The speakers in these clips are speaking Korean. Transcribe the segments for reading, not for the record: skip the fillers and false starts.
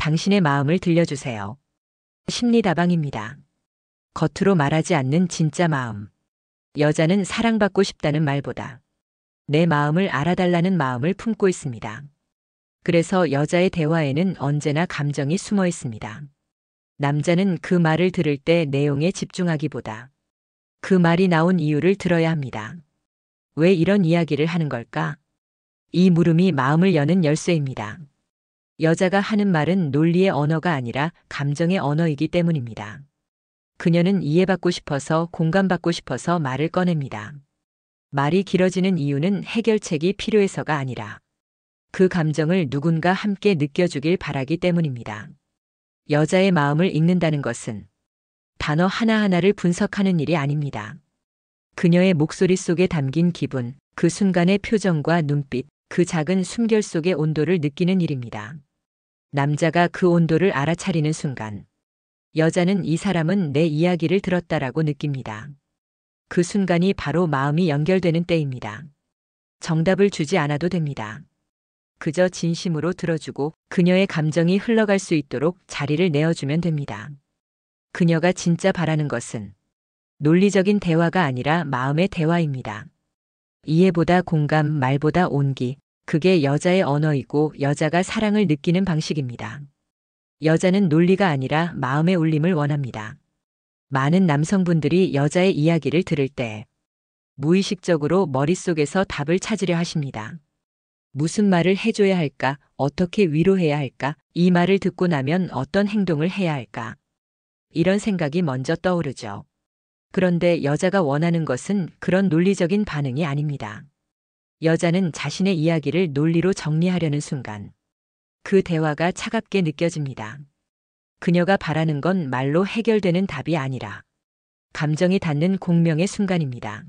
당신의 마음을 들려주세요. 심리다방입니다. 겉으로 말하지 않는 진짜 마음. 여자는 사랑받고 싶다는 말보다 내 마음을 알아달라는 마음을 품고 있습니다. 그래서 여자의 대화에는 언제나 감정이 숨어 있습니다. 남자는 그 말을 들을 때 내용에 집중하기보다 그 말이 나온 이유를 들어야 합니다. 왜 이런 이야기를 하는 걸까? 이 물음이 마음을 여는 열쇠입니다. 여자가 하는 말은 논리의 언어가 아니라 감정의 언어이기 때문입니다. 그녀는 이해받고 싶어서 공감받고 싶어서 말을 꺼냅니다. 말이 길어지는 이유는 해결책이 필요해서가 아니라 그 감정을 누군가 함께 느껴주길 바라기 때문입니다. 여자의 마음을 읽는다는 것은 단어 하나하나를 분석하는 일이 아닙니다. 그녀의 목소리 속에 담긴 기분, 그 순간의 표정과 눈빛, 그 작은 숨결 속의 온도를 느끼는 일입니다. 남자가 그 온도를 알아차리는 순간, 여자는 이 사람은 내 이야기를 들었다라고 느낍니다. 그 순간이 바로 마음이 연결되는 때입니다. 정답을 주지 않아도 됩니다. 그저 진심으로 들어주고 그녀의 감정이 흘러갈 수 있도록 자리를 내어주면 됩니다. 그녀가 진짜 바라는 것은 논리적인 대화가 아니라 마음의 대화입니다. 이해보다 공감, 말보다 온기, 그게 여자의 언어이고 여자가 사랑을 느끼는 방식입니다. 여자는 논리가 아니라 마음의 울림을 원합니다. 많은 남성분들이 여자의 이야기를 들을 때 무의식적으로 머릿속에서 답을 찾으려 하십니다. 무슨 말을 해줘야 할까? 어떻게 위로해야 할까? 이 말을 듣고 나면 어떤 행동을 해야 할까? 이런 생각이 먼저 떠오르죠. 그런데 여자가 원하는 것은 그런 논리적인 반응이 아닙니다. 여자는 자신의 이야기를 논리로 정리하려는 순간 그 대화가 차갑게 느껴집니다. 그녀가 바라는 건 말로 해결되는 답이 아니라 감정이 닿는 공명의 순간입니다.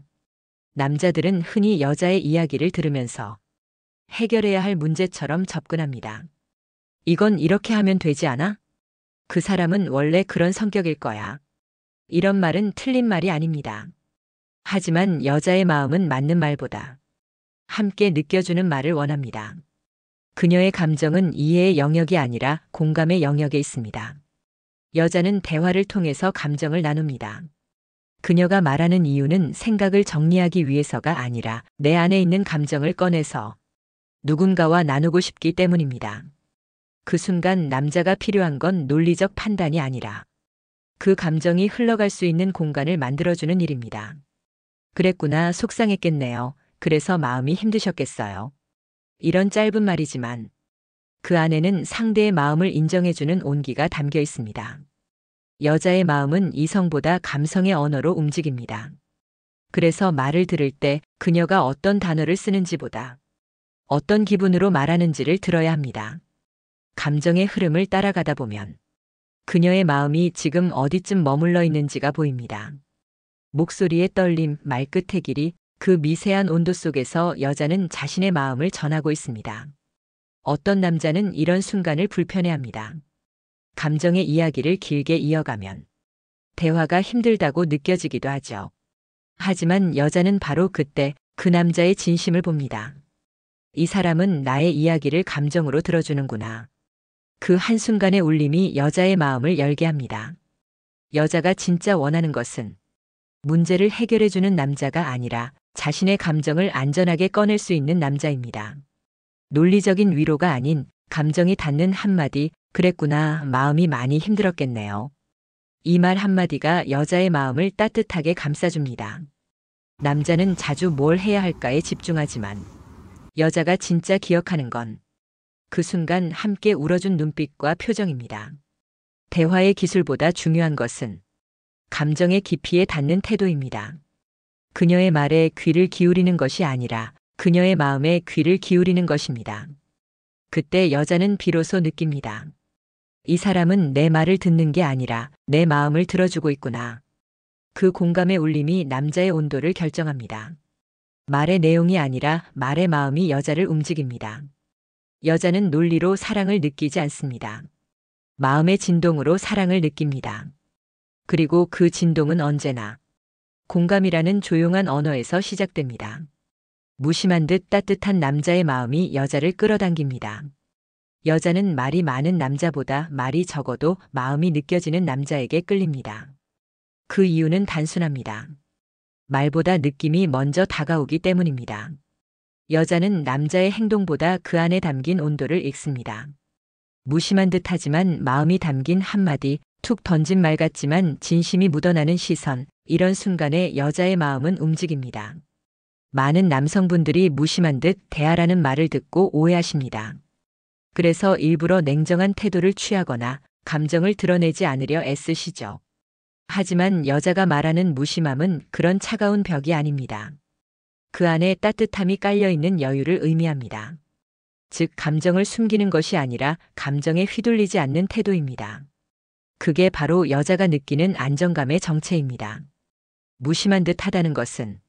남자들은 흔히 여자의 이야기를 들으면서 해결해야 할 문제처럼 접근합니다. 이건 이렇게 하면 되지 않아? 그 사람은 원래 그런 성격일 거야. 이런 말은 틀린 말이 아닙니다. 하지만 여자의 마음은 맞는 말보다 함께 느껴주는 말을 원합니다. 그녀의 감정은 이해의 영역이 아니라 공감의 영역에 있습니다. 여자는 대화를 통해서 감정을 나눕니다. 그녀가 말하는 이유는 생각을 정리하기 위해서가 아니라 내 안에 있는 감정을 꺼내서 누군가와 나누고 싶기 때문입니다. 그 순간 남자가 필요한 건 논리적 판단이 아니라 그 감정이 흘러갈 수 있는 공간을 만들어주는 일입니다. 그랬구나, 속상했겠네요. 그래서 마음이 힘드셨겠어요. 이런 짧은 말이지만 그 안에는 상대의 마음을 인정해주는 온기가 담겨 있습니다. 여자의 마음은 이성보다 감성의 언어로 움직입니다. 그래서 말을 들을 때 그녀가 어떤 단어를 쓰는지보다 어떤 기분으로 말하는지를 들어야 합니다. 감정의 흐름을 따라가다 보면 그녀의 마음이 지금 어디쯤 머물러 있는지가 보입니다. 목소리의 떨림, 말끝의 길이, 그 미세한 온도 속에서 여자는 자신의 마음을 전하고 있습니다. 어떤 남자는 이런 순간을 불편해합니다. 감정의 이야기를 길게 이어가면 대화가 힘들다고 느껴지기도 하죠. 하지만 여자는 바로 그때 그 남자의 진심을 봅니다. 이 사람은 나의 이야기를 감정으로 들어주는구나. 그 한순간의 울림이 여자의 마음을 열게 합니다. 여자가 진짜 원하는 것은 문제를 해결해주는 남자가 아니라 자신의 감정을 안전하게 꺼낼 수 있는 남자입니다. 논리적인 위로가 아닌 감정이 닿는 한마디, 그랬구나, 마음이 많이 힘들었겠네요. 이 말 한마디가 여자의 마음을 따뜻하게 감싸줍니다. 남자는 자주 뭘 해야 할까에 집중하지만 여자가 진짜 기억하는 건 그 순간 함께 울어준 눈빛과 표정입니다. 대화의 기술보다 중요한 것은 감정의 깊이에 닿는 태도입니다. 그녀의 말에 귀를 기울이는 것이 아니라 그녀의 마음에 귀를 기울이는 것입니다. 그때 여자는 비로소 느낍니다. 이 사람은 내 말을 듣는 게 아니라 내 마음을 들어주고 있구나. 그 공감의 울림이 남자의 온도를 결정합니다. 말의 내용이 아니라 말의 마음이 여자를 움직입니다. 여자는 논리로 사랑을 느끼지 않습니다. 마음의 진동으로 사랑을 느낍니다. 그리고 그 진동은 언제나 공감이라는 조용한 언어에서 시작됩니다. 무심한 듯 따뜻한 남자의 마음이 여자를 끌어당깁니다. 여자는 말이 많은 남자보다 말이 적어도 마음이 느껴지는 남자에게 끌립니다. 그 이유는 단순합니다. 말보다 느낌이 먼저 다가오기 때문입니다. 여자는 남자의 행동보다 그 안에 담긴 온도를 읽습니다. 무심한 듯하지만 마음이 담긴 한마디, 툭 던진 말 같지만 진심이 묻어나는 시선, 이런 순간에 여자의 마음은 움직입니다. 많은 남성분들이 무심한 듯 대하라는 말을 듣고 오해하십니다. 그래서 일부러 냉정한 태도를 취하거나 감정을 드러내지 않으려 애쓰시죠. 하지만 여자가 말하는 무심함은 그런 차가운 벽이 아닙니다. 그 안에 따뜻함이 깔려있는 여유를 의미합니다. 즉, 감정을 숨기는 것이 아니라 감정에 휘둘리지 않는 태도입니다. 그게 바로 여자가 느끼는 안정감의 정체입니다. 무심한 듯 하다는 것은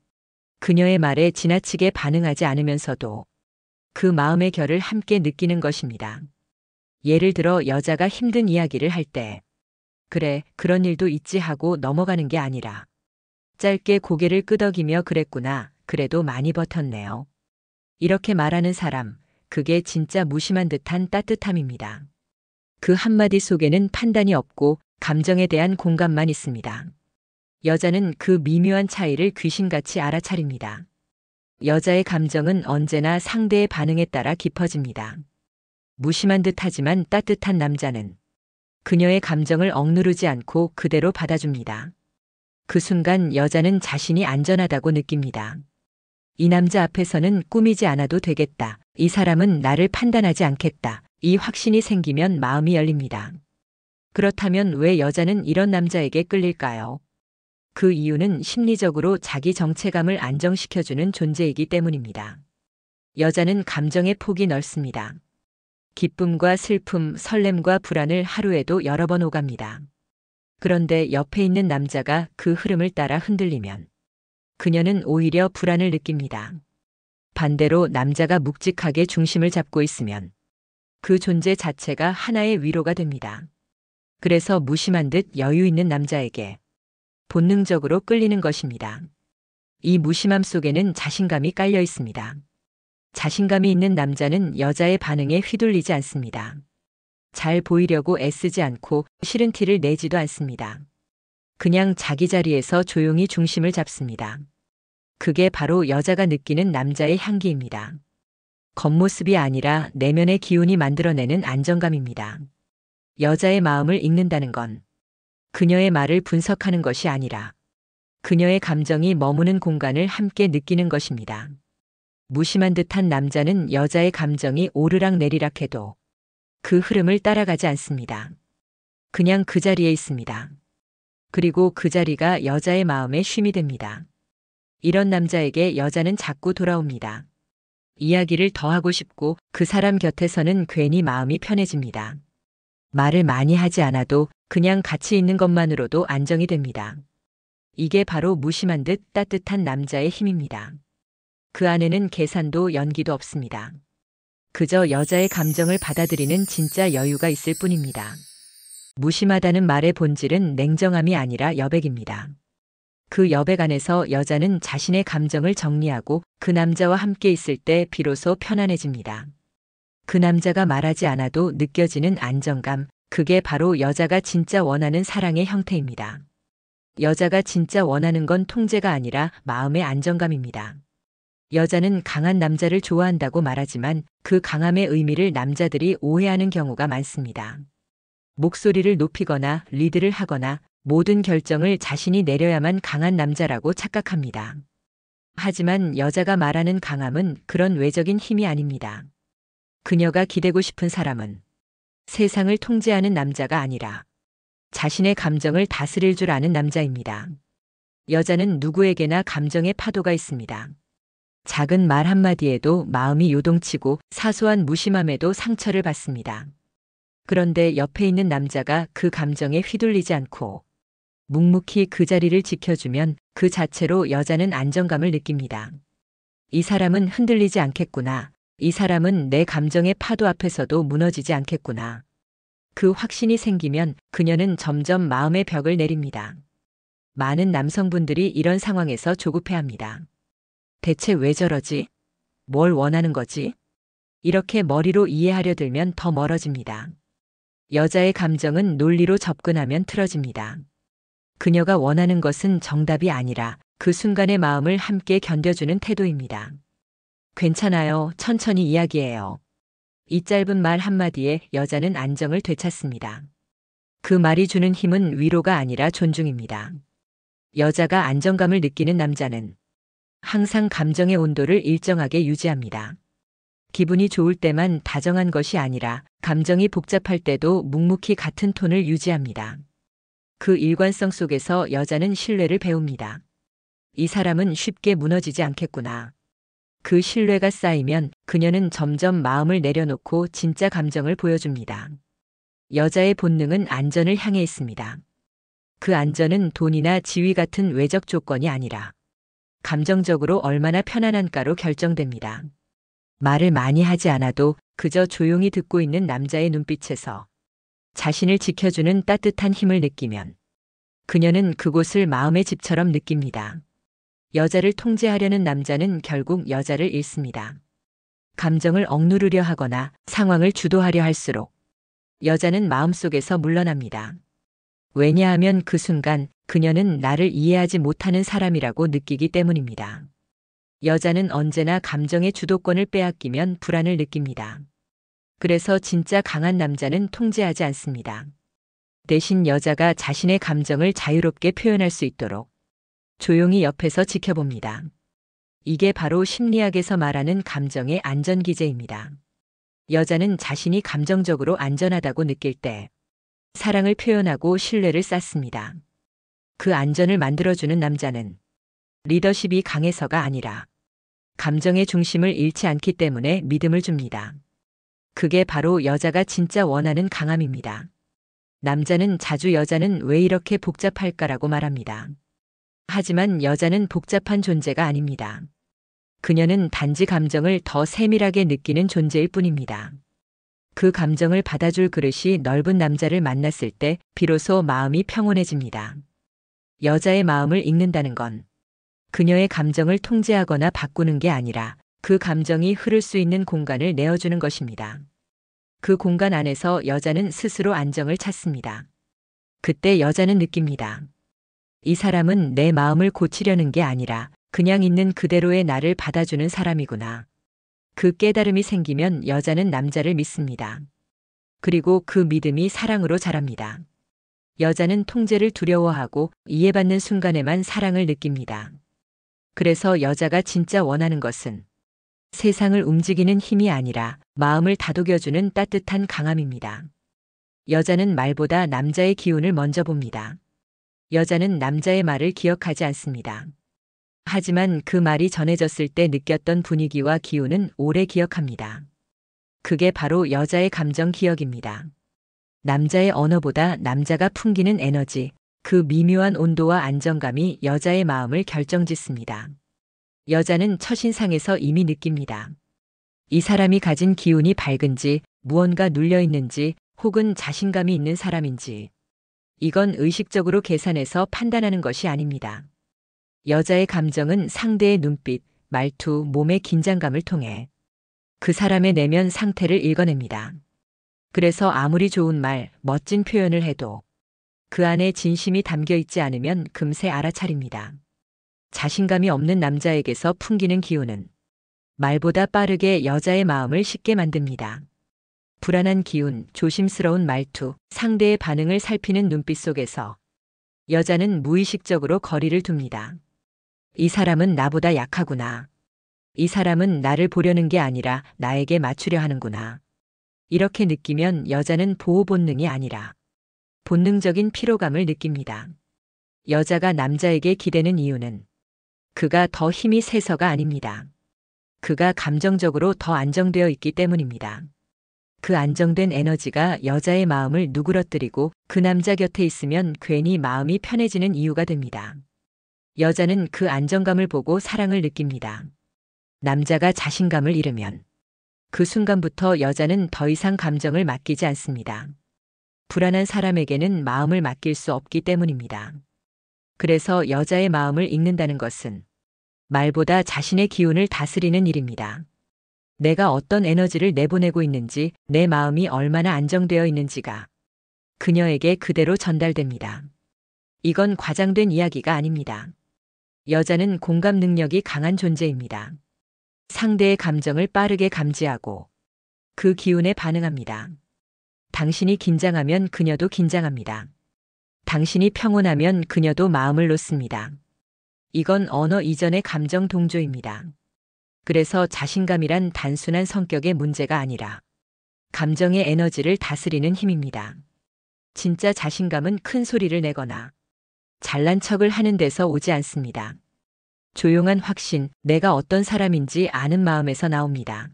그녀의 말에 지나치게 반응하지 않으면서도 그 마음의 결을 함께 느끼는 것입니다. 예를 들어 여자가 힘든 이야기를 할 때, 그래, 그런 일도 있지 하고 넘어가는 게 아니라 짧게 고개를 끄덕이며 그랬구나, 그래도 많이 버텼네요. 이렇게 말하는 사람, 그게 진짜 무심한 듯한 따뜻함입니다. 그 한마디 속에는 판단이 없고 감정에 대한 공감만 있습니다. 여자는 그 미묘한 차이를 귀신같이 알아차립니다. 여자의 감정은 언제나 상대의 반응에 따라 깊어집니다. 무심한 듯하지만 따뜻한 남자는 그녀의 감정을 억누르지 않고 그대로 받아줍니다. 그 순간 여자는 자신이 안전하다고 느낍니다. 이 남자 앞에서는 꾸미지 않아도 되겠다. 이 사람은 나를 판단하지 않겠다. 이 확신이 생기면 마음이 열립니다. 그렇다면 왜 여자는 이런 남자에게 끌릴까요? 그 이유는 심리적으로 자기 정체감을 안정시켜주는 존재이기 때문입니다. 여자는 감정의 폭이 넓습니다. 기쁨과 슬픔, 설렘과 불안을 하루에도 여러 번 오갑니다. 그런데 옆에 있는 남자가 그 흐름을 따라 흔들리면 그녀는 오히려 불안을 느낍니다. 반대로 남자가 묵직하게 중심을 잡고 있으면 그 존재 자체가 하나의 위로가 됩니다. 그래서 무심한 듯 여유 있는 남자에게 본능적으로 끌리는 것입니다. 이 무심함 속에는 자신감이 깔려 있습니다. 자신감이 있는 남자는 여자의 반응에 휘둘리지 않습니다. 잘 보이려고 애쓰지 않고 싫은 티를 내지도 않습니다. 그냥 자기 자리에서 조용히 중심을 잡습니다. 그게 바로 여자가 느끼는 남자의 향기입니다. 겉모습이 아니라 내면의 기운이 만들어내는 안정감입니다. 여자의 마음을 읽는다는 건 그녀의 말을 분석하는 것이 아니라 그녀의 감정이 머무는 공간을 함께 느끼는 것입니다. 무심한 듯한 남자는 여자의 감정이 오르락 내리락 해도 그 흐름을 따라가지 않습니다. 그냥 그 자리에 있습니다. 그리고 그 자리가 여자의 마음의 쉼이 됩니다. 이런 남자에게 여자는 자꾸 돌아옵니다. 이야기를 더 하고 싶고 그 사람 곁에서는 괜히 마음이 편해집니다. 말을 많이 하지 않아도 그냥 같이 있는 것만으로도 안정이 됩니다. 이게 바로 무심한 듯 따뜻한 남자의 힘입니다. 그 안에는 계산도 연기도 없습니다. 그저 여자의 감정을 받아들이는 진짜 여유가 있을 뿐입니다. 무심하다는 말의 본질은 냉정함이 아니라 여백입니다. 그 여백 안에서 여자는 자신의 감정을 정리하고 그 남자와 함께 있을 때 비로소 편안해집니다. 그 남자가 말하지 않아도 느껴지는 안정감, 그게 바로 여자가 진짜 원하는 사랑의 형태입니다. 여자가 진짜 원하는 건 통제가 아니라 마음의 안정감입니다. 여자는 강한 남자를 좋아한다고 말하지만 그 강함의 의미를 남자들이 오해하는 경우가 많습니다. 목소리를 높이거나 리드를 하거나 모든 결정을 자신이 내려야만 강한 남자라고 착각합니다. 하지만 여자가 말하는 강함은 그런 외적인 힘이 아닙니다. 그녀가 기대고 싶은 사람은 세상을 통제하는 남자가 아니라 자신의 감정을 다스릴 줄 아는 남자입니다. 여자는 누구에게나 감정의 파도가 있습니다. 작은 말 한마디에도 마음이 요동치고 사소한 무심함에도 상처를 받습니다. 그런데 옆에 있는 남자가 그 감정에 휘둘리지 않고 묵묵히 그 자리를 지켜주면 그 자체로 여자는 안정감을 느낍니다. 이 사람은 흔들리지 않겠구나. 이 사람은 내 감정의 파도 앞에서도 무너지지 않겠구나. 그 확신이 생기면 그녀는 점점 마음의 벽을 내립니다. 많은 남성분들이 이런 상황에서 조급해합니다. 대체 왜 저러지? 뭘 원하는 거지? 이렇게 머리로 이해하려 들면 더 멀어집니다. 여자의 감정은 논리로 접근하면 틀어집니다. 그녀가 원하는 것은 정답이 아니라 그 순간의 마음을 함께 견뎌주는 태도입니다. 괜찮아요. 천천히 이야기해요. 이 짧은 말 한마디에 여자는 안정을 되찾습니다. 그 말이 주는 힘은 위로가 아니라 존중입니다. 여자가 안정감을 느끼는 남자는 항상 감정의 온도를 일정하게 유지합니다. 기분이 좋을 때만 다정한 것이 아니라 감정이 복잡할 때도 묵묵히 같은 톤을 유지합니다. 그 일관성 속에서 여자는 신뢰를 배웁니다. 이 사람은 쉽게 무너지지 않겠구나. 그 신뢰가 쌓이면 그녀는 점점 마음을 내려놓고 진짜 감정을 보여줍니다. 여자의 본능은 안전을 향해 있습니다. 그 안전은 돈이나 지위 같은 외적 조건이 아니라 감정적으로 얼마나 편안한가로 결정됩니다. 말을 많이 하지 않아도 그저 조용히 듣고 있는 남자의 눈빛에서 자신을 지켜주는 따뜻한 힘을 느끼면 그녀는 그곳을 마음의 집처럼 느낍니다. 여자를 통제하려는 남자는 결국 여자를 잃습니다. 감정을 억누르려 하거나 상황을 주도하려 할수록 여자는 마음속에서 물러납니다. 왜냐하면 그 순간 그녀는 나를 이해하지 못하는 사람이라고 느끼기 때문입니다. 여자는 언제나 감정의 주도권을 빼앗기면 불안을 느낍니다. 그래서 진짜 강한 남자는 통제하지 않습니다. 대신 여자가 자신의 감정을 자유롭게 표현할 수 있도록 조용히 옆에서 지켜봅니다. 이게 바로 심리학에서 말하는 감정의 안전기제입니다. 여자는 자신이 감정적으로 안전하다고 느낄 때 사랑을 표현하고 신뢰를 쌓습니다. 그 안전을 만들어주는 남자는 리더십이 강해서가 아니라 감정의 중심을 잃지 않기 때문에 믿음을 줍니다. 그게 바로 여자가 진짜 원하는 강함입니다. 남자는 자주 여자는 왜 이렇게 복잡할까라고 말합니다. 하지만 여자는 복잡한 존재가 아닙니다. 그녀는 단지 감정을 더 세밀하게 느끼는 존재일 뿐입니다. 그 감정을 받아줄 그릇이 넓은 남자를 만났을 때 비로소 마음이 평온해집니다. 여자의 마음을 읽는다는 건 그녀의 감정을 통제하거나 바꾸는 게 아니라 그 감정이 흐를 수 있는 공간을 내어주는 것입니다. 그 공간 안에서 여자는 스스로 안정을 찾습니다. 그때 여자는 느낍니다. 이 사람은 내 마음을 고치려는 게 아니라 그냥 있는 그대로의 나를 받아주는 사람이구나. 그 깨달음이 생기면 여자는 남자를 믿습니다. 그리고 그 믿음이 사랑으로 자랍니다. 여자는 통제를 두려워하고 이해받는 순간에만 사랑을 느낍니다. 그래서 여자가 진짜 원하는 것은 세상을 움직이는 힘이 아니라 마음을 다독여주는 따뜻한 강함입니다. 여자는 말보다 남자의 기운을 먼저 봅니다. 여자는 남자의 말을 기억하지 않습니다. 하지만 그 말이 전해졌을 때 느꼈던 분위기와 기운은 오래 기억합니다. 그게 바로 여자의 감정 기억입니다. 남자의 언어보다 남자가 풍기는 에너지, 그 미묘한 온도와 안정감이 여자의 마음을 결정짓습니다. 여자는 첫인상에서 이미 느낍니다. 이 사람이 가진 기운이 밝은지, 무언가 눌려 있는지, 혹은 자신감이 있는 사람인지. 이건 의식적으로 계산해서 판단하는 것이 아닙니다. 여자의 감정은 상대의 눈빛, 말투, 몸의 긴장감을 통해 그 사람의 내면 상태를 읽어냅니다. 그래서 아무리 좋은 말, 멋진 표현을 해도 그 안에 진심이 담겨 있지 않으면 금세 알아차립니다. 자신감이 없는 남자에게서 풍기는 기운은 말보다 빠르게 여자의 마음을 쉽게 만듭니다. 불안한 기운, 조심스러운 말투, 상대의 반응을 살피는 눈빛 속에서 여자는 무의식적으로 거리를 둡니다. 이 사람은 나보다 약하구나. 이 사람은 나를 보려는 게 아니라 나에게 맞추려 하는구나. 이렇게 느끼면 여자는 보호 본능이 아니라 본능적인 피로감을 느낍니다. 여자가 남자에게 기대는 이유는 그가 더 힘이 세서가 아닙니다. 그가 감정적으로 더 안정되어 있기 때문입니다. 그 안정된 에너지가 여자의 마음을 누그러뜨리고 그 남자 곁에 있으면 괜히 마음이 편해지는 이유가 됩니다. 여자는 그 안정감을 보고 사랑을 느낍니다. 남자가 자신감을 잃으면 그 순간부터 여자는 더 이상 감정을 맡기지 않습니다. 불안한 사람에게는 마음을 맡길 수 없기 때문입니다. 그래서 여자의 마음을 읽는다는 것은 말보다 자신의 기운을 다스리는 일입니다. 내가 어떤 에너지를 내보내고 있는지, 내 마음이 얼마나 안정되어 있는지가 그녀에게 그대로 전달됩니다. 이건 과장된 이야기가 아닙니다. 여자는 공감 능력이 강한 존재입니다. 상대의 감정을 빠르게 감지하고 그 기운에 반응합니다. 당신이 긴장하면 그녀도 긴장합니다. 당신이 평온하면 그녀도 마음을 놓습니다. 이건 언어 이전의 감정 동조입니다. 그래서 자신감이란 단순한 성격의 문제가 아니라 감정의 에너지를 다스리는 힘입니다. 진짜 자신감은 큰 소리를 내거나 잘난 척을 하는 데서 오지 않습니다. 조용한 확신, 내가 어떤 사람인지 아는 마음에서 나옵니다.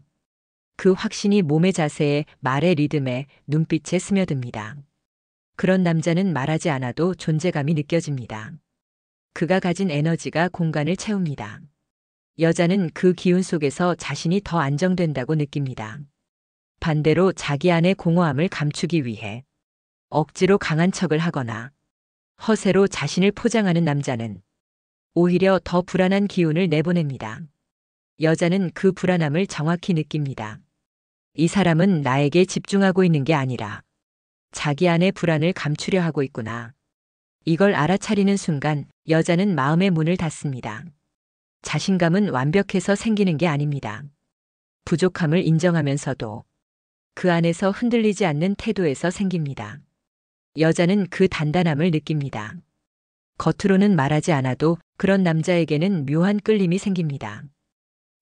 그 확신이 몸의 자세에, 말의 리듬에, 눈빛에 스며듭니다. 그런 남자는 말하지 않아도 존재감이 느껴집니다. 그가 가진 에너지가 공간을 채웁니다. 여자는 그 기운 속에서 자신이 더 안정된다고 느낍니다. 반대로 자기 안의 공허함을 감추기 위해 억지로 강한 척을 하거나 허세로 자신을 포장하는 남자는 오히려 더 불안한 기운을 내보냅니다. 여자는 그 불안함을 정확히 느낍니다. 이 사람은 나에게 집중하고 있는 게 아니라 자기 안의 불안을 감추려 하고 있구나. 이걸 알아차리는 순간 여자는 마음의 문을 닫습니다. 자신감은 완벽해서 생기는 게 아닙니다. 부족함을 인정하면서도 그 안에서 흔들리지 않는 태도에서 생깁니다. 여자는 그 단단함을 느낍니다. 겉으로는 말하지 않아도 그런 남자에게는 묘한 끌림이 생깁니다.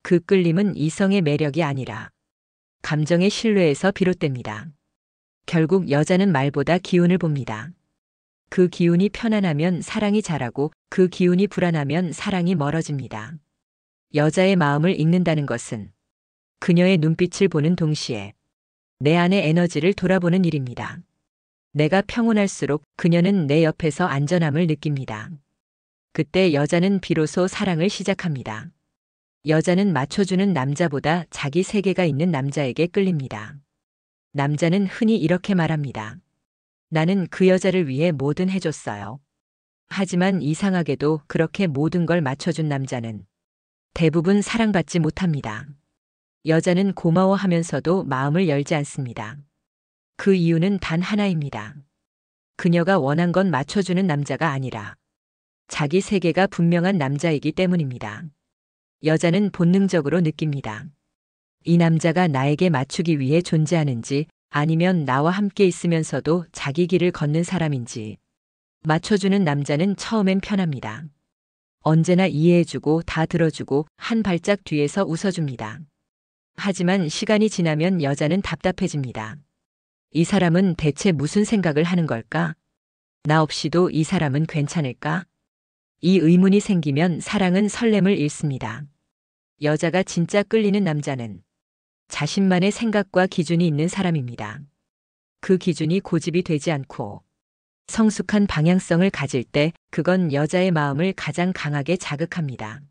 그 끌림은 이성의 매력이 아니라 감정의 신뢰에서 비롯됩니다. 결국 여자는 말보다 기운을 봅니다. 그 기운이 편안하면 사랑이 자라고 그 기운이 불안하면 사랑이 멀어집니다. 여자의 마음을 읽는다는 것은 그녀의 눈빛을 보는 동시에 내 안의 에너지를 돌아보는 일입니다. 내가 평온할수록 그녀는 내 옆에서 안전함을 느낍니다. 그때 여자는 비로소 사랑을 시작합니다. 여자는 맞춰주는 남자보다 자기 세계가 있는 남자에게 끌립니다. 남자는 흔히 이렇게 말합니다. 나는 그 여자를 위해 뭐든 해줬어요. 하지만 이상하게도 그렇게 모든 걸 맞춰준 남자는 대부분 사랑받지 못합니다. 여자는 고마워하면서도 마음을 열지 않습니다. 그 이유는 단 하나입니다. 그녀가 원한 건 맞춰주는 남자가 아니라 자기 세계가 분명한 남자이기 때문입니다. 여자는 본능적으로 느낍니다. 이 남자가 나에게 맞추기 위해 존재하는지 아니면 나와 함께 있으면서도 자기 길을 걷는 사람인지. 맞춰주는 남자는 처음엔 편합니다. 언제나 이해해주고 다 들어주고 한 발짝 뒤에서 웃어줍니다. 하지만 시간이 지나면 여자는 답답해집니다. 이 사람은 대체 무슨 생각을 하는 걸까? 나 없이도 이 사람은 괜찮을까? 이 의문이 생기면 사랑은 설렘을 잃습니다. 여자가 진짜 끌리는 남자는 자신만의 생각과 기준이 있는 사람입니다. 그 기준이 고집이 되지 않고 성숙한 방향성을 가질 때 그건 여자의 마음을 가장 강하게 자극합니다.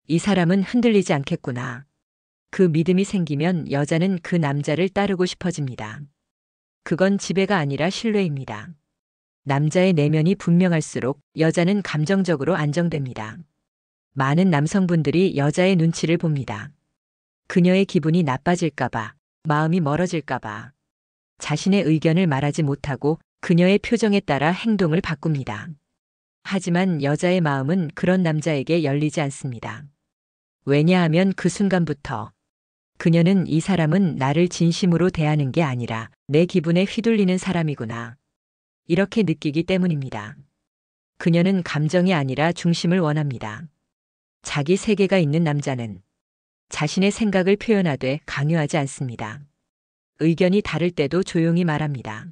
이 사람은 흔들리지 않겠구나. 그 믿음이 생기면 여자는 그 남자를 따르고 싶어집니다. 그건 지배가 아니라 신뢰입니다. 남자의 내면이 분명할수록 여자는 감정적으로 안정됩니다. 많은 남성분들이 여자의 눈치를 봅니다. 그녀의 기분이 나빠질까봐, 마음이 멀어질까봐, 자신의 의견을 말하지 못하고 그녀의 표정에 따라 행동을 바꿉니다. 하지만 여자의 마음은 그런 남자에게 열리지 않습니다. 왜냐하면 그 순간부터 그녀는 이 사람은 나를 진심으로 대하는 게 아니라 내 기분에 휘둘리는 사람이구나. 이렇게 느끼기 때문입니다. 그녀는 감정이 아니라 중심을 원합니다. 자기 세계가 있는 남자는 자신의 생각을 표현하되 강요하지 않습니다. 의견이 다를 때도 조용히 말합니다.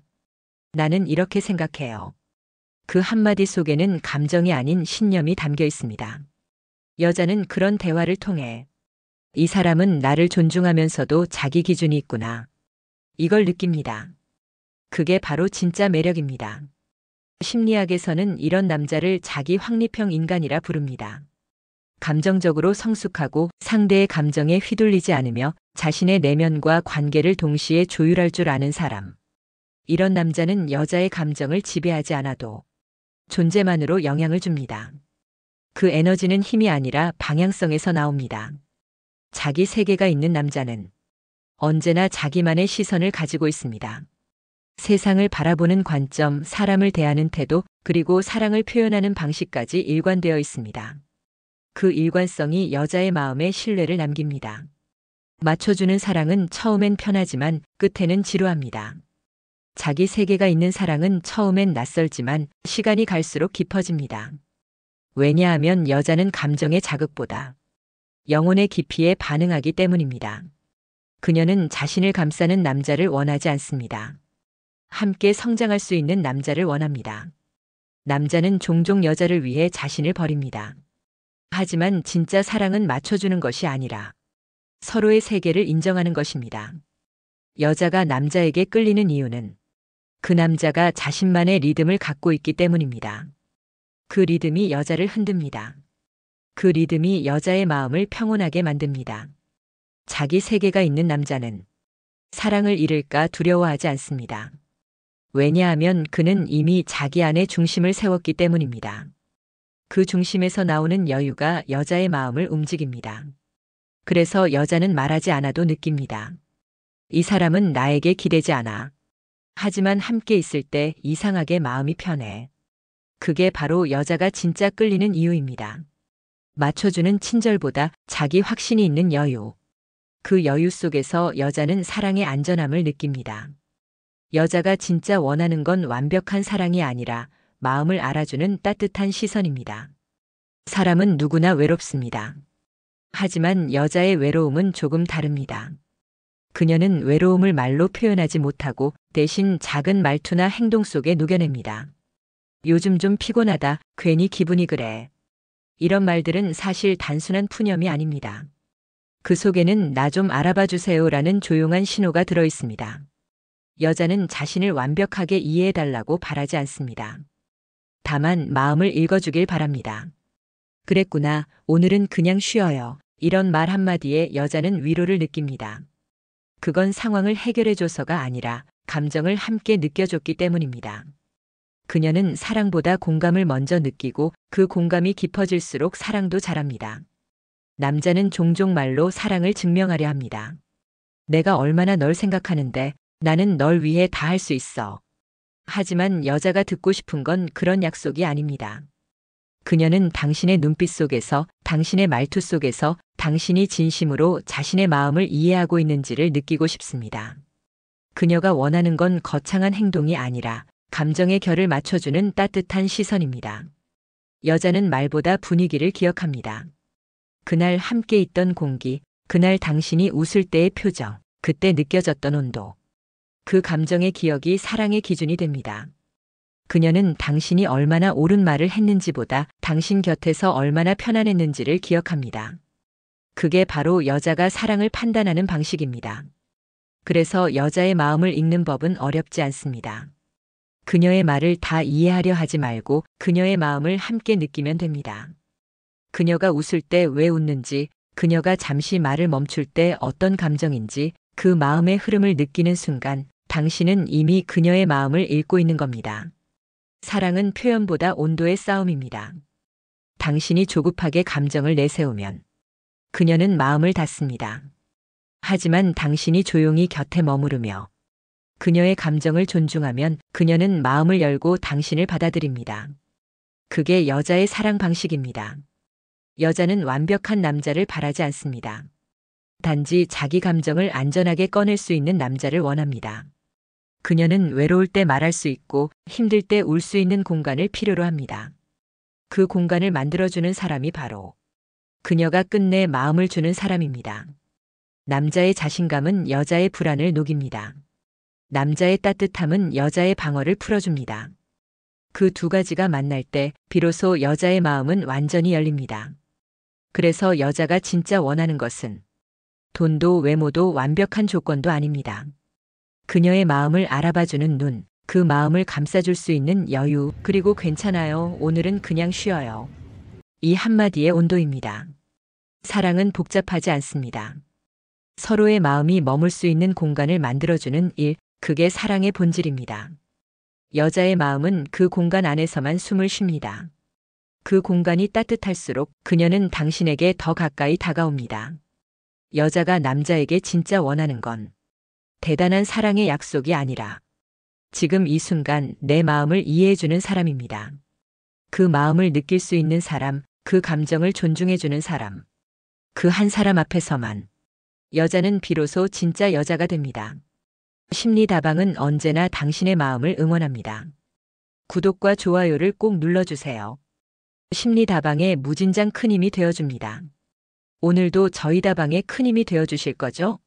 나는 이렇게 생각해요. 그 한마디 속에는 감정이 아닌 신념이 담겨 있습니다. 여자는 그런 대화를 통해 이 사람은 나를 존중하면서도 자기 기준이 있구나. 이걸 느낍니다. 그게 바로 진짜 매력입니다. 심리학에서는 이런 남자를 자기 확립형 인간이라 부릅니다. 감정적으로 성숙하고 상대의 감정에 휘둘리지 않으며 자신의 내면과 관계를 동시에 조율할 줄 아는 사람. 이런 남자는 여자의 감정을 지배하지 않아도 존재만으로 영향을 줍니다. 그 에너지는 힘이 아니라 방향성에서 나옵니다. 자기 세계가 있는 남자는 언제나 자기만의 시선을 가지고 있습니다. 세상을 바라보는 관점, 사람을 대하는 태도, 그리고 사랑을 표현하는 방식까지 일관되어 있습니다. 그 일관성이 여자의 마음에 신뢰를 남깁니다. 맞춰주는 사랑은 처음엔 편하지만 끝에는 지루합니다. 자기 세계가 있는 사랑은 처음엔 낯설지만 시간이 갈수록 깊어집니다. 왜냐하면 여자는 감정의 자극보다 영혼의 깊이에 반응하기 때문입니다. 그녀는 자신을 감싸는 남자를 원하지 않습니다. 함께 성장할 수 있는 남자를 원합니다. 남자는 종종 여자를 위해 자신을 버립니다. 하지만 진짜 사랑은 맞춰주는 것이 아니라 서로의 세계를 인정하는 것입니다. 여자가 남자에게 끌리는 이유는 그 남자가 자신만의 리듬을 갖고 있기 때문입니다. 그 리듬이 여자를 흔듭니다. 그 리듬이 여자의 마음을 평온하게 만듭니다. 자기 세계가 있는 남자는 사랑을 잃을까 두려워하지 않습니다. 왜냐하면 그는 이미 자기 안에 중심을 세웠기 때문입니다. 그 중심에서 나오는 여유가 여자의 마음을 움직입니다. 그래서 여자는 말하지 않아도 느낍니다. 이 사람은 나에게 기대지 않아. 하지만 함께 있을 때 이상하게 마음이 편해. 그게 바로 여자가 진짜 끌리는 이유입니다. 맞춰주는 친절보다 자기 확신이 있는 여유. 그 여유 속에서 여자는 사랑의 안전함을 느낍니다. 여자가 진짜 원하는 건 완벽한 사랑이 아니라 마음을 알아주는 따뜻한 시선입니다. 사람은 누구나 외롭습니다. 하지만 여자의 외로움은 조금 다릅니다. 그녀는 외로움을 말로 표현하지 못하고 대신 작은 말투나 행동 속에 녹여냅니다. 요즘 좀 피곤하다. 괜히 기분이 그래. 이런 말들은 사실 단순한 푸념이 아닙니다. 그 속에는 나 좀 알아봐 주세요라는 조용한 신호가 들어 있습니다. 여자는 자신을 완벽하게 이해해달라고 바라지 않습니다. 다만 마음을 읽어주길 바랍니다. 그랬구나. 오늘은 그냥 쉬어요. 이런 말 한마디에 여자는 위로를 느낍니다. 그건 상황을 해결해줘서가 아니라 감정을 함께 느껴줬기 때문입니다. 그녀는 사랑보다 공감을 먼저 느끼고 그 공감이 깊어질수록 사랑도 자랍니다. 남자는 종종 말로 사랑을 증명하려 합니다. 내가 얼마나 널 생각하는데 나는 널 위해 다 할 수 있어. 하지만 여자가 듣고 싶은 건 그런 약속이 아닙니다. 그녀는 당신의 눈빛 속에서, 당신의 말투 속에서 당신이 진심으로 자신의 마음을 이해하고 있는지를 느끼고 싶습니다. 그녀가 원하는 건 거창한 행동이 아니라 감정의 결을 맞춰주는 따뜻한 시선입니다. 여자는 말보다 분위기를 기억합니다. 그날 함께 있던 공기, 그날 당신이 웃을 때의 표정, 그때 느껴졌던 온도. 그 감정의 기억이 사랑의 기준이 됩니다. 그녀는 당신이 얼마나 옳은 말을 했는지보다 당신 곁에서 얼마나 편안했는지를 기억합니다. 그게 바로 여자가 사랑을 판단하는 방식입니다. 그래서 여자의 마음을 읽는 법은 어렵지 않습니다. 그녀의 말을 다 이해하려 하지 말고 그녀의 마음을 함께 느끼면 됩니다. 그녀가 웃을 때 왜 웃는지, 그녀가 잠시 말을 멈출 때 어떤 감정인지 그 마음의 흐름을 느끼는 순간 당신은 이미 그녀의 마음을 읽고 있는 겁니다. 사랑은 표현보다 온도의 싸움입니다. 당신이 조급하게 감정을 내세우면 그녀는 마음을 닫습니다. 하지만 당신이 조용히 곁에 머무르며 그녀의 감정을 존중하면 그녀는 마음을 열고 당신을 받아들입니다. 그게 여자의 사랑 방식입니다. 여자는 완벽한 남자를 바라지 않습니다. 단지 자기 감정을 안전하게 꺼낼 수 있는 남자를 원합니다. 그녀는 외로울 때 말할 수 있고 힘들 때 울 수 있는 공간을 필요로 합니다. 그 공간을 만들어주는 사람이 바로 그녀가 끝내 마음을 주는 사람입니다. 남자의 자신감은 여자의 불안을 녹입니다. 남자의 따뜻함은 여자의 방어를 풀어줍니다. 그 두 가지가 만날 때 비로소 여자의 마음은 완전히 열립니다. 그래서 여자가 진짜 원하는 것은 돈도 외모도 완벽한 조건도 아닙니다. 그녀의 마음을 알아봐주는 눈, 그 마음을 감싸줄 수 있는 여유, 그리고 괜찮아요. 오늘은 그냥 쉬어요. 이 한마디의 온도입니다. 사랑은 복잡하지 않습니다. 서로의 마음이 머물 수 있는 공간을 만들어주는 일, 그게 사랑의 본질입니다. 여자의 마음은 그 공간 안에서만 숨을 쉽니다. 그 공간이 따뜻할수록 그녀는 당신에게 더 가까이 다가옵니다. 여자가 남자에게 진짜 원하는 건 대단한 사랑의 약속이 아니라 지금 이 순간 내 마음을 이해해주는 사람입니다. 그 마음을 느낄 수 있는 사람, 그 감정을 존중해주는 사람. 그 한 사람 앞에서만 여자는 비로소 진짜 여자가 됩니다. 심리다방은 언제나 당신의 마음을 응원합니다. 구독과 좋아요를 꼭 눌러주세요. 심리다방의 무진장 큰 힘이 되어줍니다. 오늘도 저희 다방의 큰 힘이 되어주실 거죠?